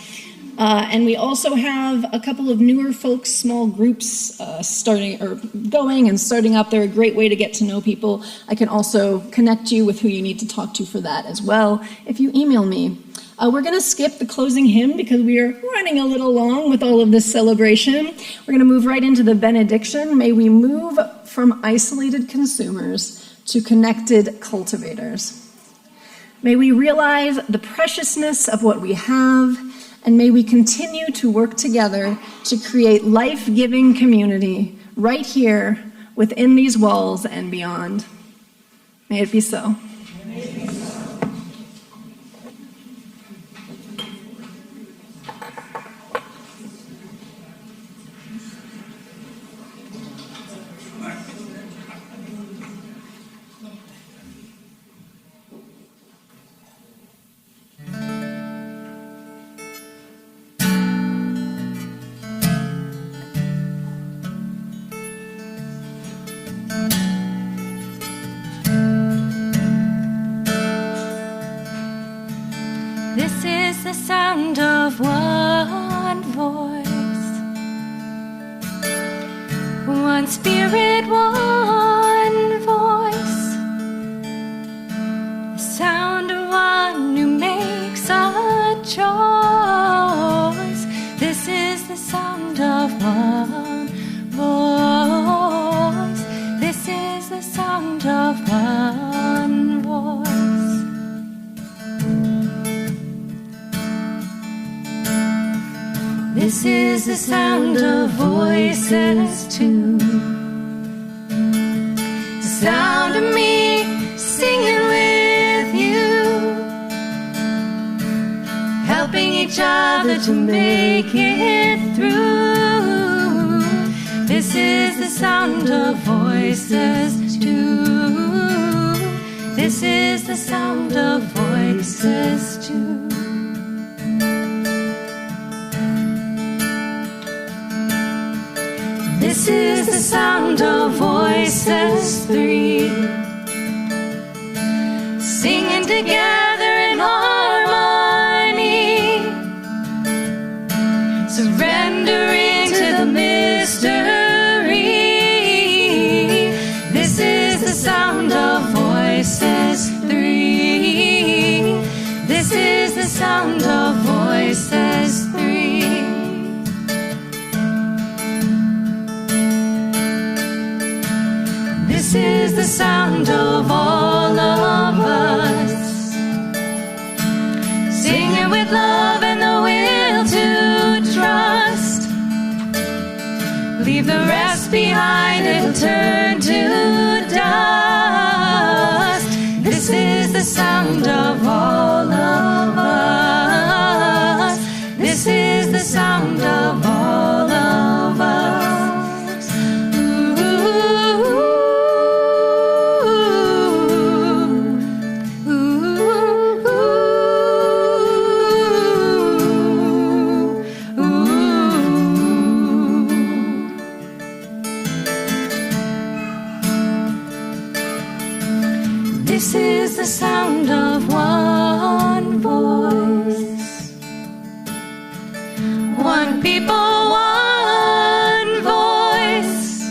And we also have a couple of newer folks, small groups starting up. They're a great way to get to know people. I can also connect you with who you need to talk to for that as well if you email me. We're going to skip the closing hymn because we are running a little long with all of this celebration. We're going to move right into the benediction. May we move from isolated consumers to connected cultivators. May we realize the preciousness of what we have, and may we continue to work together to create life-giving community right here within these walls and beyond. May it be so. Sound of one voice, one spirit, one voice, the sound of one who makes a choice. This is the sound of one voice. This is the sound of one voice. This is the sound of voices too. The sound of me singing with you, helping each other to make it through. This is the sound of voices too. This is the sound of voices too. This is the sound of voices three, singing together in harmony, surrendering to the mystery. This is the sound of voices three. This is the sound of voices three. This is the sound of all of us, singing with love and the will to trust. Leave the rest behind, it'll turn to dust. This is the sound of all of us. This is the sound of all of us. This is the sound of one voice, one people, one voice,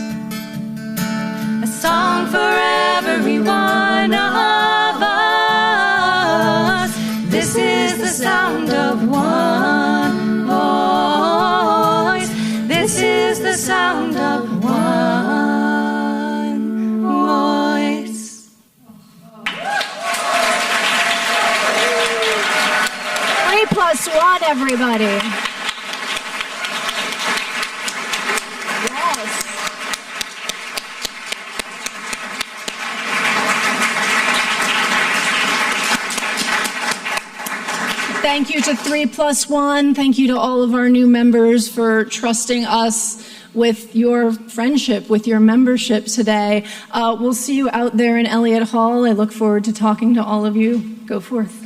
a song for every one of us. This is the sound of one voice. This is the sound of one voice. 3+1, everybody. Yes. Thank you to 3+1. Thank you to all of our new members for trusting us with your friendship, with your membership today. We'll see you out there in Elliott Hall. I look forward to talking to all of you. Go forth.